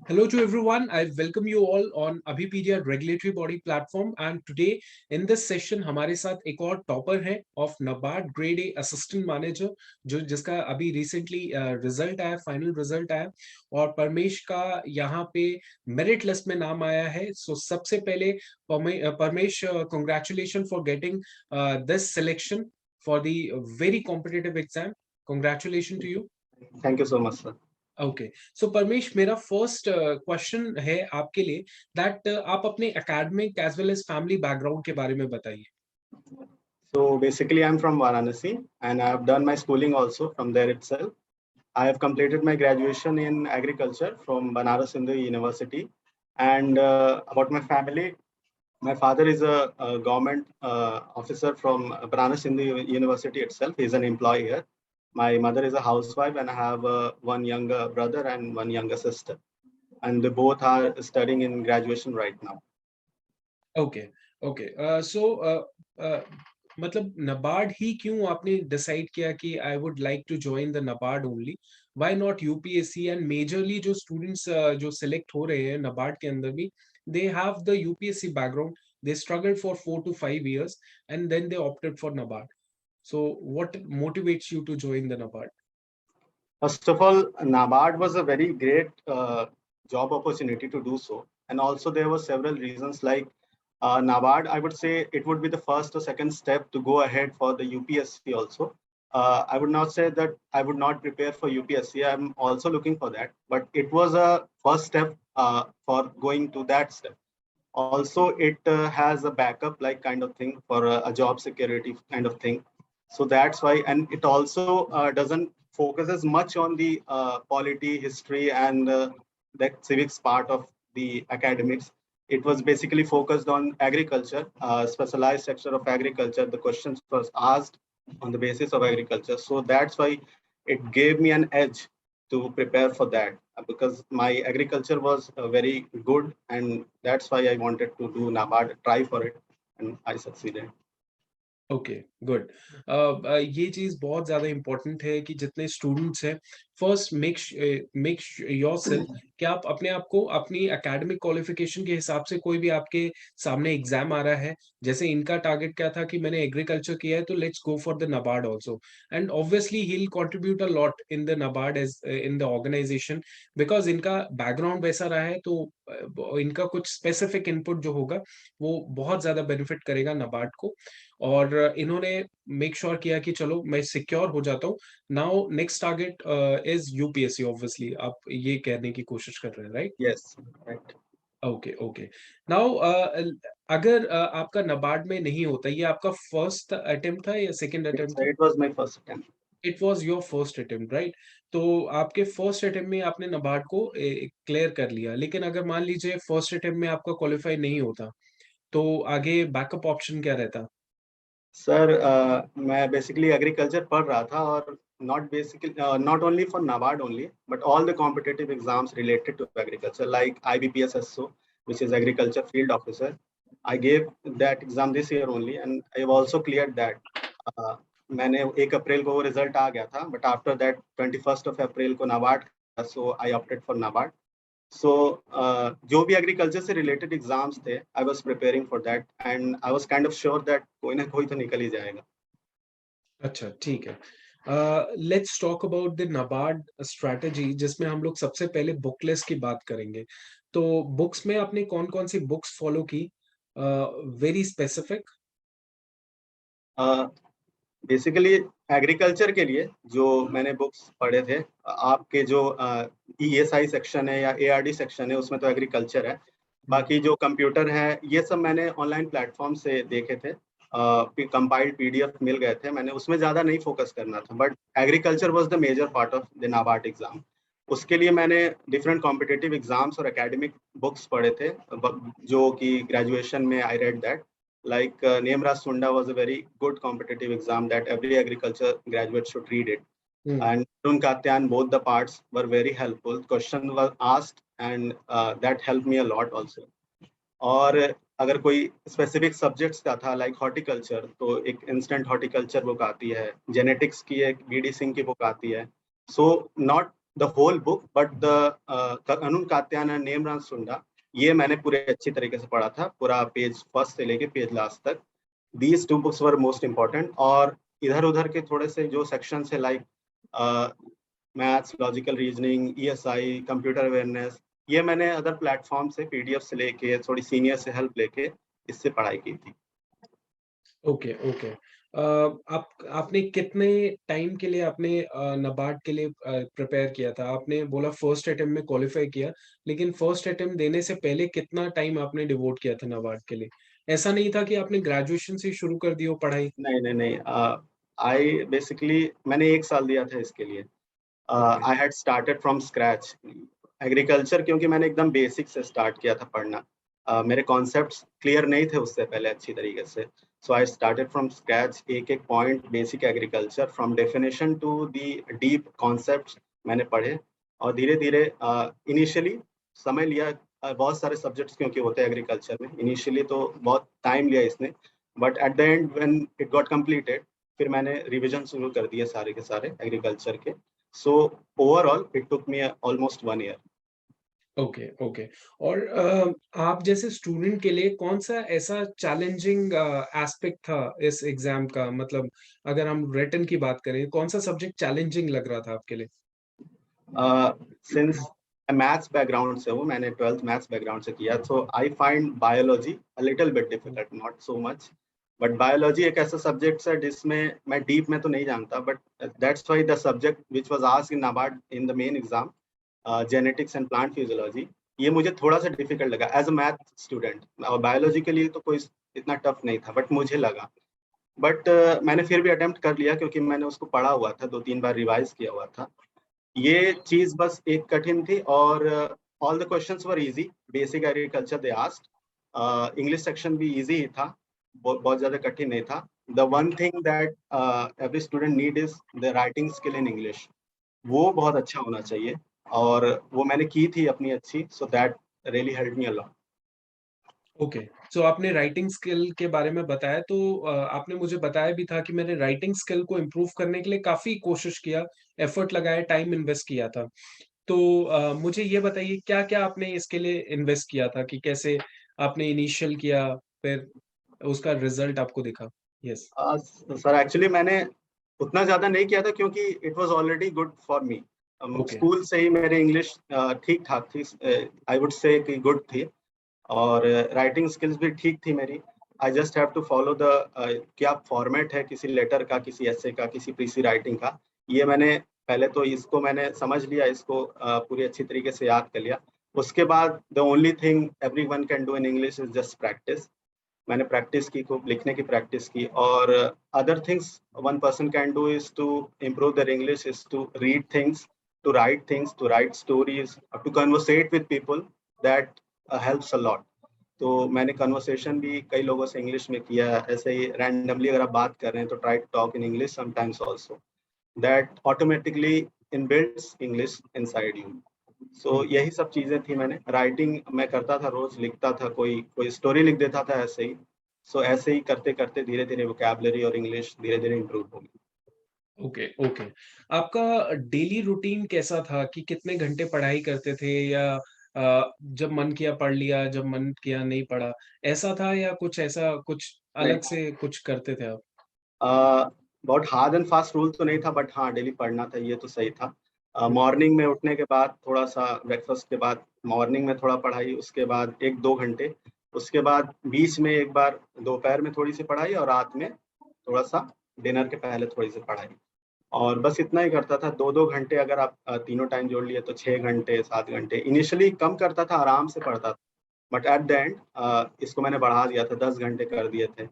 Hello to everyone. I welcome you all on Abhipedia regulatory body platform. And today in this session हमारे साथ एक और topper है of NABARD grade A assistant manager जो जिसका अभी रिसेंटली रिजल्ट आया, फाइनल रिजल्ट आया और परमेश का यहाँ पे मेरिट लिस्ट में नाम आया है. सो सबसे पहले Paramesh, congratulation for getting this selection for the very competitive exam. Congratulations to you. Thank you so much, sir. Okay, so Paramesh, मेरा फर्स्ट क्वेश्चन है आपके लिए दैट आप अपने academic as well as family background के बारे में बताइए. So basically, I'm from Varanasi and I've done my schooling also from there itself. I have completed my graduation in agriculture from Banaras Hindu University. And about my family, my father is a government officer from Banaras Hindu University itself. He's an employee here. My mother is a housewife and I have one younger brother and one younger sister. And they both are studying in graduation right now. Okay okay, so मतलब नबार्ड ही क्यों आपने decide किया कि I would like to join the NABARD only? Why not UPSC? And majorly जो students जो select हो रहे हैं नबार्ड के अंदर भी, they have the UPSC background, they struggled for 4 to 5 years and then they opted for NABARD. So what motivates you to join the NABARD? First of all, NABARD was a very great job opportunity to do so. And also there were several reasons like NABARD, I would say it would be the first or second step to go ahead for the UPSC also. I would not say that I would not prepare for UPSC. I'm also looking for that, but it was a first step for going to that step. Also, it has a backup like kind of thing for a job security kind of thing. So that's why, and it also doesn't focus as much on the polity, history, and the civics part of the academics. It was basically focused on agriculture, specialized sector of agriculture. The questions was asked on the basis of agriculture. So that's why it gave me an edge to prepare for that because my agriculture was very good, and that's why I wanted to do NABARD, try for it, and I succeeded. Okay, good. ये चीज बहुत ज्यादा important है कि जितने students हैं, first make yourself कि आप अपने आप को अपनी एकेडमिक क्वालिफिकेशन के हिसाब से, कोई भी आपके सामने एग्जाम आ रहा है, जैसे इनका टारगेट क्या था कि मैंने एग्रीकल्चर किया है तो let's go for the NABARD also. And obviously he will contribute a lot in the NABARD as in the organisation, because इनका बैकग्राउंड वैसा रहा है. तो इनका कुछ स्पेसिफिक इनपुट जो होगा वो बहुत ज्यादा बेनिफिट करेगा नबार्ड को. और इन्होंने मेक श्योर किया कि चलो मैं सिक्योर हो जाता हूँ. Now next target is UPSC. Obviously आप ये कहने की कोशिश कर रहे हैं, right? Yes, right. Okay okay. Now अगर आपका नबार्ड में नहीं होता, ये आपका फर्स्ट अटेम्प्ट था या सेकंड Yes, अटेम्प्ट था? it was my first attempt. It was your first attempt, right? तो आपके फर्स्ट अटेम्प्ट में आपने नबार्ड को क्लियर कर लिया, लेकिन अगर मान लीजिए फर्स्ट अटेम्प्ट में आपका क्वालिफाई नहीं होता, तो आगे बैकअप ऑप्शन क्या रहता? सर मैं बेसिकली एग्रीकल्चर पढ़ रहा था और not only for NABARD only, but all the competitive exams related to agriculture like IBPS SO, which is agriculture field officer. I gave that exam this year only and I have also cleared that. मैंने 1 अप्रैल को वो result आ गया था, but after that 21 अप्रैल को NABARD, so I opted for NABARD. So जो भी agriculture से related exams थे, I was preparing for that and I was kind of sure that कोई ना कोई तो निकल ही जाएगा. अच्छा, ठीक है. Let's talk about the NABARD strategy, जिसमें हम लोग सबसे पहले बुक लिस्ट की बात करेंगे. तो बुक्स में आपने कौन-कौन सी बुक्स फॉलो की? Very specific. बेसिकली एग्रीकल्चर के लिए जो मैंने बुक्स पढ़े थे, आपके जो ESI सेक्शन है या ARD सेक्शन है, उसमें तो एग्रीकल्चर है. बाकी जो कंप्यूटर है, ये सब मैंने ऑनलाइन प्लेटफॉर्म से देखे थे. कंपाइल्ड PDF मिल गए थे, मैंने उसमें ज़्यादा नहीं फोकस करना था, but agriculture was the major part of the NABARD exam. उसके लिए मैंने डिफरेंट कॉम्पिटिटिव एग्जाम्स और एकेडमिक बुक्स पढ़े थे, जो कि ग्रेजुएशन में I read that. Like Nemraj Sunda was a very good competitive exam that every agriculture graduate should read it. And Arun Katyan, both the parts were very helpful. Question was asked and that helped me a lot also. और अगर कोई specific subjects का था like horticulture, तो एक instant horticulture book आती है, genetics की एक BD सिंह की बुक आती है. So not the whole book, but the Kanun Katyana Nemran Sunda, ये मैंने पूरे अच्छी तरीके से पढ़ा था, पूरा पेज फर्स्ट से लेके पेज लास्ट तक. These two books were most important. और इधर उधर के थोड़े से जो सेक्शन है, like maths, logical reasoning, ESI, computer awareness, ये मैंने अदर प्लेटफॉर्म से PDF से लेके, थोड़ी सीनियर से हेल्प लेके इससे पढ़ाई की थी. Okay, okay. आपने कितने टाइम के लिए आपने नाबार्ड के लिए प्रिपेयर किया था? आपने बोला फर्स्ट अटेम्प्ट में क्वालीफाई किया, लेकिन फर्स्ट अटेम्प्ट देने से पहले कितना टाइम आपने डिवोट किया था नाबार्ड के लिए? ऐसा नहीं था कि आपने ग्रेजुएशन से ही शुरू कर दी हो पढ़ाई? नहीं नहीं नहीं, आई बेसिकली मैंने 1 साल दिया था इसके लिए. Okay, I had started from scratch agriculture, क्योंकि मैंने एकदम बेसिक से स्टार्ट किया था पढ़ना. मेरे कॉन्सेप्ट्स क्लियर नहीं थे उससे पहले अच्छी तरीके से. So I started from scratch, एक एक point basic agriculture, from definition to the deep concepts मैंने पढ़े. और धीरे धीरे इनिशियली समय लिया. बहुत सारे सब्जेक्ट्स क्योंकि होते हैं एग्रीकल्चर में, इनिशियली तो बहुत टाइम लिया इसने, but at the end when it got completed, फिर मैंने रिवीजन शुरू कर दिए सारे के सारे एग्रीकल्चर के. So overall, it took me almost 1 year. Okay, okay. और आप जैसे स्टूडेंट के लिए कौन-सा ऐसा चैलेंजिंग एस्पेक्ट था इस एग्ज़ाम का? मतलब अगर हम रिटन की बात करें, कौन-सा सब्जेक्ट चैलेंजिंग लग रहा था आपके लिए? Since मैथ्स बैकग्राउंड से हूँ, मैंने 12th मैथ्स बैकग्राउंड से किया, so I find biology a little bit difficult, not so much. But biology एक ऐसा सब्जेक्ट है जिसमें मैं डीप में तो नहीं जानता, but that's why the subject which was asked in NABARD in the main exam, genetics and plant physiology, ये मुझे थोड़ा सा डिफिकल्ट लगा एज अ मैथ स्टूडेंट. और बायोलॉजी के लिए तो कोई इतना टफ नहीं था, बट मुझे लगा. बट मैंने फिर भी अटेम्प्ट कर लिया, क्योंकि मैंने उसको पढ़ा हुआ था, 2-3 बार रिवाइज किया हुआ था. ये चीज बस एक कठिन थी. और all the questions were easy. Basic agriculture they asked. English section भी इजी ही था, बहुत ज्यादा कठिन नहीं था. The one thing that every student need is the writing skill in English. वो बहुत अच्छा होना चाहिए, और वो मैंने की थी अपनी अच्छी. So that really help me a lot. Okay, so आपने राइटिंग स्किल के बारे में बताया तो आपने मुझे बताया भी था कि मैंने राइटिंग स्किल को इम्प्रूव करने के लिए काफ़ी कोशिश किया, एफर्ट लगाया, टाइम इन्वेस्ट किया था। तो मुझे ये बताइए क्या-क्या आपने इसके लिए इन्वेस्ट किया था कि कैसे आपने इनिशियल किया, फिर उसका रिज़ल्ट आपको दिखा? यस, सर एक्चुअली मैंने उतना ज्यादा नहीं किया था, क्योंकि it was already good for me. Okay, school से ही मेरे इंग्लिश ठीक ठाक थी, आई वुड से कि गुड थी. और राइटिंग स्किल्स भी ठीक थी मेरी. I just have to follow the क्या फॉर्मेट है किसी लेटर का, किसी ऐसे का, किसी पीसी राइटिंग का. ये मैंने पहले तो इसको मैंने समझ लिया, इसको पूरी अच्छी तरीके से याद कर लिया. उसके बाद the only thing every one can do in English is just practice. मैंने प्रैक्टिस की, खूब लिखने की प्रैक्टिस की. और other things one person can do is to improve their English, is to read things, to write stories, to conversate with people. That helps a lot. तो मैंने conversation भी कई लोगों से इंग्लिश में किया है. ऐसे ही रैंडमली अगर आप बात कर रहे हैं तो try to talk in English sometimes also. That automatically inbuilds English inside you. So okay. यही सब चीजें थी. मैंने राइटिंग मैं करता था, रोज लिखता था, कोई कोई स्टोरी लिख देता था ऐसे ही. सो ऐसे ही करते करते धीरे धीरे वोकैबुलरी और इंग्लिश धीरे धीरे इम्प्रूव हो गई. Okay, okay. आपका डेली रूटीन कैसा था कि कितने घंटे पढ़ाई करते थे या जब मन किया पढ़ लिया, जब मन किया नहीं पढ़ा, ऐसा था या कुछ ऐसा कुछ नहीं, अलग से कुछ करते थे आप? बहुत हार्ड एंड फास्ट रूल तो नहीं था, बट हाँ डेली पढ़ना था, ये तो सही था. हुँ, मॉर्निंग में उठने के बाद थोड़ा सा ब्रेकफास्ट के बाद मॉर्निंग में थोड़ा पढ़ाई, उसके बाद 1-2 घंटे, उसके बाद बीच में एक बार दोपहर में थोड़ी सी पढ़ाई, और रात में थोड़ा सा डिनर के पहले थोड़ी सी पढ़ाई. और बस इतना ही करता था. 2-2 घंटे अगर आप तीनों टाइम जोड़ लिए तो 6 घंटे 7 घंटे. इनिशियली कम करता था, आराम से पढ़ता था, बट एट द एंड इसको मैंने बढ़ा दिया था, 10 घंटे कर दिए थे.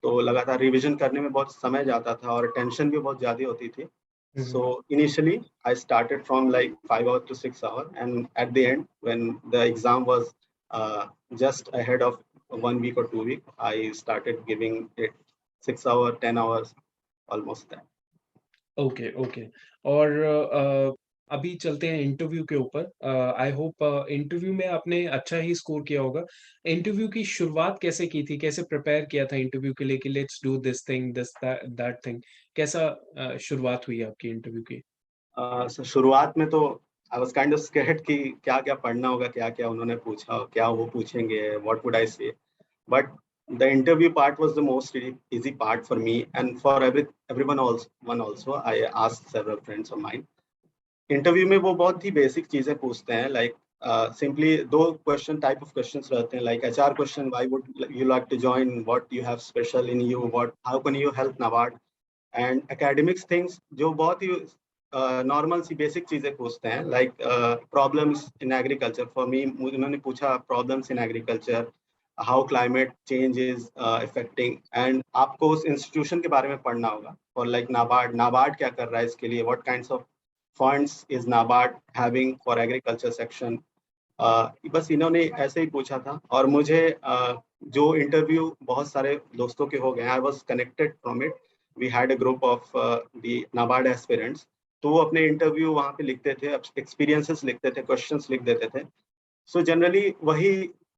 तो लगातार रिवीजन करने में बहुत समय जाता था, और टेंशन भी बहुत ज़्यादा होती थी. Hmm, so hmm. Initially I started from like 5 hours to 6 hours, and at the end when the exam was just ahead of 1 week or 2 week, I started giving it 6 hours 10 hours, almost that. Okay, okay. और अभी चलते हैं interview के ऊपर। I hope interview में आपने अच्छा ही score किया होगा। इंटरव्यू की शुरुआत कैसे की थी? कैसे प्रिपेयर किया था इंटरव्यू के लिए कि let's do this thing, this that thing? कैसा शुरुआत हुई आपकी इंटरव्यू की? शुरुआत में तो I was kind of scared कि क्या-क्या पढ़ना होगा, क्या-क्या उन्होंने पूछा, क्या वो पूछेंगे, व्हाट वुड आई से? But the interview part was the most easy part for me and for everyone also. One also, I asked several friends of mine. Interview में वो बहुत ही बेसिक चीजें पूछते हैं, लाइक सिंपली दो क्वेश्चन टाइप ऑफ क्वेश्चंस रहते हैं, like HR question, why would you like to join, what you have special in you, what how can you help NABARD, and academics things जो बहुत ही normal सी basic चीजें पूछते हैं, like problems in agriculture. For me उन्होंने पूछा problems in agriculture, how climate change is affecting, and आपको उस इंस्टीट्यूशन के बारे में पढ़ना होगा, और लाइक नाबार्ड, नाबार्ड क्या कर रहा है इसके लिए, what kinds of funds is NABARD having for agriculture section। बस इन्होंने ऐसे ही पूछा था, और मुझे जो इंटरव्यू बहुत सारे दोस्तों के हो गए, I was connected from it, we had a group of the NABARD aspirants, तो वो अपने इंटरव्यू वहाँ पे लिखते थे, एक्सपीरियंसेस लिखते थे, क्वेश्चंस लिख देते थे। सो जनरली वही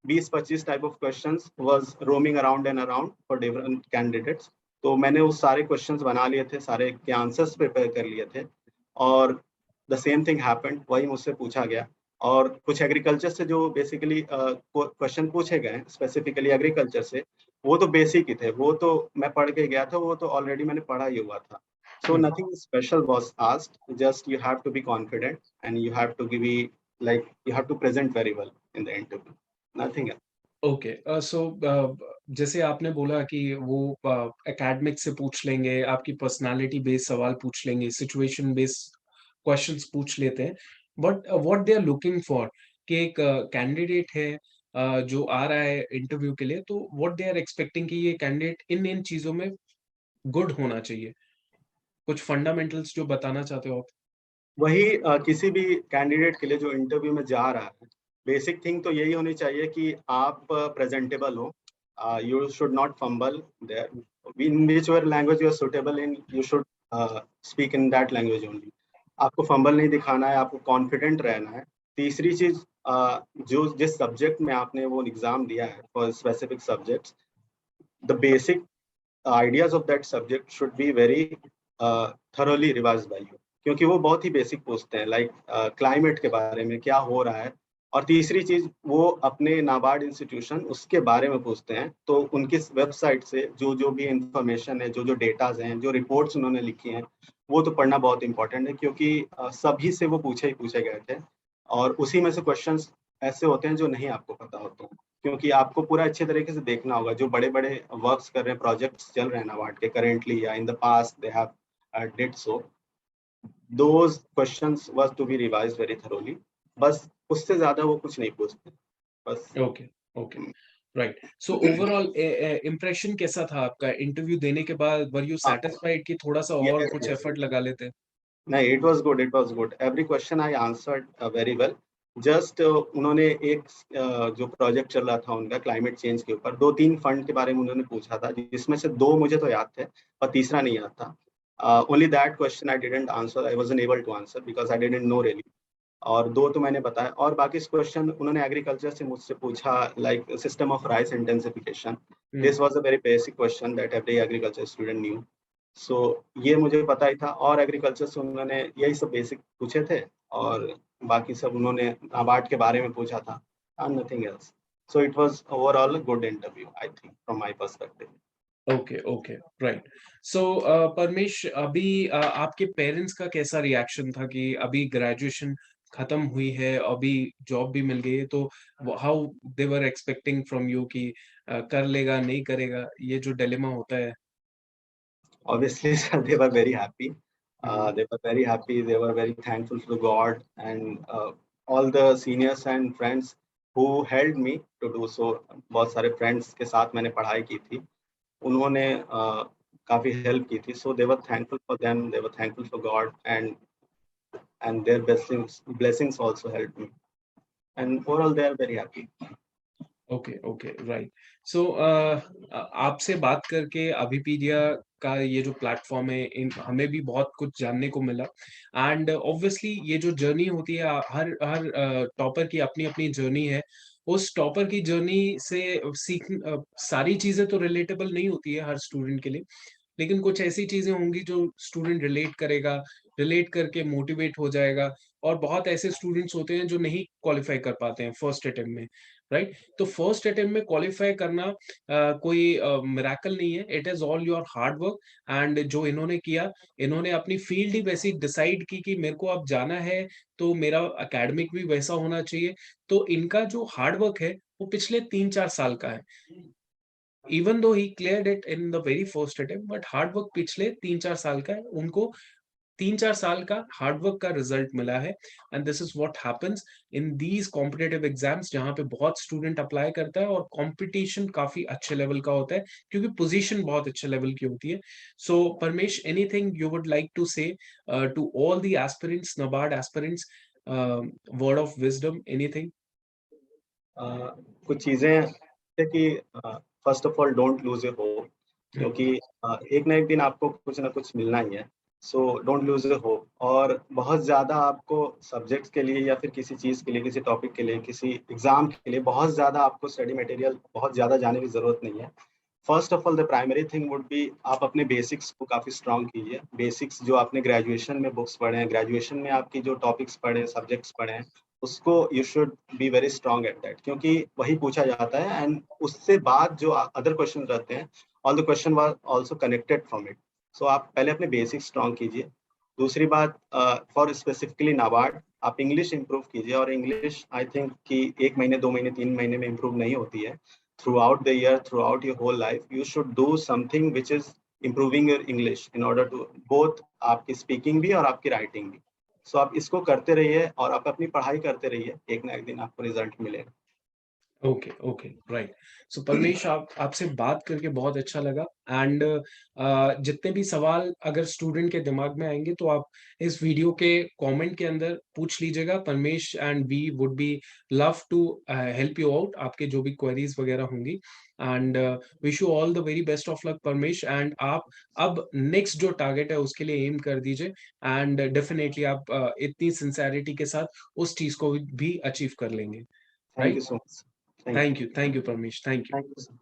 20-25 type of questions was roaming around and around for different candidates. तो मैंने उस सारे क्वेश्चंस बना लिए थे, सारे के आंसर्स प्रिपेयर कर लिए थे, और द सेम थिंग हैपेंड, वही मुझसे पूछा गया। और कुछ एग्रीकल्चर से जो बेसिकली क्वेश्चन पूछे गए स्पेसिफिकली एग्रीकल्चर से, वो तो बेसिक ही थे, वो तो मैं पढ़ के गया था, वो तो ऑलरेडी मैंने पढ़ा ही हुआ था। So hmm, nothing special was asked, just you have to be confident and you have to give like you have to present very well in the interview, nothing else। Okay. So जैसे आपने बोला कि वो academic से पूछ लेंगे, आपकी personality based सवाल पूछ लेंगे, सिचुएशन बेस्ड क्वेश्चंस पूछ लेते हैं, but what they are looking for कि एक कैंडिडेट है जो आ रहा है इंटरव्यू के लिए, तो व्हाट दे आर एक्सपेक्टिंग कि ये कैंडिडेट इन इन चीजों में गुड होना चाहिए, कुछ फंडामेंटल्स जो बताना चाहते हो आप? वही किसी भी कैंडिडेट के लिए जो इंटरव्यू में जा रहा है, बेसिक थिंग तो यही होनी चाहिए कि आप प्रेजेंटेबल हो, you should not fumble there, in whichever language you are suitable in, you should speak in that language only. आपको फंबल नहीं दिखाना है, आपको कॉन्फिडेंट रहना है। तीसरी चीज, जो जिस सब्जेक्ट में आपने वो एग्जाम दिया है for specific subjects, the basic ideas of that subject should be very thoroughly revised by you, क्योंकि वो बहुत ही बेसिक पूछते हैं, लाइक क्लाइमेट के बारे में क्या हो रहा है। और तीसरी चीज, वो अपने नाबार्ड इंस्टीट्यूशन उसके बारे में पूछते हैं, तो उनकी वेबसाइट से जो जो भी इंफॉर्मेशन है, जो जो डेटाज हैं, जो रिपोर्ट्स उन्होंने लिखी हैं, वो तो पढ़ना बहुत इंपॉर्टेंट है, क्योंकि सभी से वो पूछे ही पूछे गए थे, और उसी में से क्वेश्चंस ऐसे होते हैं जो नहीं आपको पता होते हैं, क्योंकि आपको पूरा अच्छे तरीके से देखना होगा। जो बड़े बड़े वर्क्स कर रहे हैं, प्रोजेक्ट्स चल रहे हैं नाबार्ड के करेंटली या in the past they have did so, those questions was to be revised very thoroughly. बस उससे ज्यादा वो कुछ नहीं पूछते, बस। Okay, okay, right. So overall impression कैसा था आपका इंटरव्यू देने के बाद? वर यू हाँ, सैटिस्फाइड कि थोड़ा-सा और यस कुछ यस। एफर्ट लगा लेते? नहीं, it was good, it was good, every question I answered very well. Just उन्होंने एक जो प्रोजेक्ट चल रहा था उनका क्लाइमेट चेंज के ऊपर, 2-3 फंड के बारे में उन्होंने पूछा था, जिसमें से 2 मुझे तो याद थे और तीसरा नहीं याद था। Only that question I didn't answer, I wasn't able to answer because I didn't know really. और 2 तो मैंने बताया, और बाकी क्वेश्चन उन्होंने एग्रीकल्चर से मुझसे पूछा, like system of rice intensification. Hmm, this was a very basic question that every agriculture student knew. So ये मुझे पता ही था, और एग्रीकल्चर से उन्होंने यही सब बेसिक पूछे थे, और बाकी सब उन्होंने नाबार्ड के बारे में पूछा था, and nothing else. So it was overall a good interview I think from my perspective. Okay, okay, right. So Paramesh, अभी आपके पेरेंट्स का कैसा रिएक्शन था कि अभी ग्रेजुएशन खत्म हुई है, अभी जॉब भी मिल गई है, तो how they were expecting from you कि कर लेगा, नहीं करेगा? ये जो डिलेमा होता है। Obviously, sir, they were very happy. Hmm, hmm, They were very happy. They were very thankful to God and all the seniors and friends who helped me to do so. बहुत सारे friends के साथ मैंने पढ़ाई की थी, उन्होंने काफी help की थी. So they were thankful for them. They were thankful for God, and their blessings also helped me. And overall, they are very happy. Okay, okay, right. So आपसे बात करके अभिपीडिया का ये जो प्लेटफ़ॉर्म है, इन हमें भी बहुत कुछ जानने को मिला, एंड ऑब्वियसली ये जो जर्नी होती है, हर हर टॉपर की अपनी-अपनी जर्नी है। उस टॉपर की जर्नी से सारी चीज़ें तो रिलेटेबल नहीं होती है हर स्टूडेंट के लिए, लेकिन कुछ ऐसी चीज़ें होंगी जो स्टूडेंट रिलेट करेगा, रिलेट करके मोटिवेट हो जाएगा। और बहुत ऐसे स्टूडेंट्स होते हैं जो नहीं क्वालिफाई कर पाते हैं फर्स्ट अटेम्प्ट में, राइट? तो फर्स्ट अटेम्प्ट में क्वालिफाई करना कोई मिरेकल नहीं है, it is all your hard work. And जो इन्होंने किया, इन्होंने अपनी फील्ड ही वैसी डिसाइड की कि मेरे को अब जाना है, तो मेरा एकेडमिक भी वैसा होना चाहिए। तो इनका जो हार्ड वर्क है, वो पिछले 3-4 साल का है। Even though he cleared it in the very first attempt, but hard work पिछले 3-4 साल का है। उनको 3-4 साल का हार्ड वर्क का रिजल्ट मिला है। And this is what happens in these competitive exams, जहां पे बहुत स्टूडेंट अप्लाई करता है और कंपटीशन काफी अच्छे लेवल का होता है, क्योंकि पोजीशन बहुत अच्छे लेवल की होती है। So Paramesh, anything you would like to say to all the aspirants, NABARD aspirants, word of wisdom, anything? कुछ चीजें है कि first of all don't lose your hope, क्योंकि एक ना एक दिन आपको कुछ ना कुछ मिलना ही है। So don't lose your hope, और बहुत ज़्यादा आपको सब्जेक्ट्स के लिए या फिर किसी चीज़ के लिए, किसी टॉपिक के लिए, किसी एग्जाम के लिए बहुत ज़्यादा आपको स्टडी मटेरियल बहुत ज़्यादा जाने की ज़रूरत नहीं है। First of all the primary thing would be, आप अपने बेसिक्स को काफ़ी स्ट्रॉन्ग कीजिए। बेसिक्स जो आपने ग्रेजुएशन में बुक्स पढ़े हैं, ग्रेजुएशन में आपकी जो टॉपिक्स पढ़े हैं, सब्जेक्ट्स पढ़े हैं, उसको you should be very strong at that, क्योंकि वही पूछा जाता है। एंड उससे बाद जो अदर क्वेश्चन रहते हैं, all the question was also connected from it. So आप पहले अपने बेसिक्स स्ट्रॉन्ग कीजिए। दूसरी बात, फॉर स्पेसिफिकली नाबार्ड, आप इंग्लिश इंप्रूव कीजिए। और इंग्लिश आई थिंक कि 1 महीने, 2 महीने, 3 महीने में इंप्रूव नहीं होती है। throughout the year, throughout your whole life, you should do something which is improving your English in order to both आपकी स्पीकिंग भी और आपकी राइटिंग भी। सो आप इसको करते रहिए और आप अपनी पढ़ाई करते रहिए, एक ना एक दिन आपको रिजल्ट मिलेगा। Okay, okay, right. So Paramesh, आप आपसे बात करके बहुत अच्छा लगा। एंड जितने भी सवाल अगर स्टूडेंट के दिमाग में आएंगे, तो आप इस वीडियो के कमेंट के अंदर पूछ लीजिएगा। Paramesh and we would be love to help you out, आपके जो भी क्वेरीज वगैरह होंगी। And wish you all the very best of luck Paramesh. And आप अब नेक्स्ट जो टारगेट है उसके लिए एम कर दीजिए। एंड डेफिनेटली आप इतनी सिंसेरिटी के साथ उस चीज को भी अचीव कर लेंगे, thank you right? So much. Thank you. Thank you. Thank you, Parmesh. Thank you. Thank you.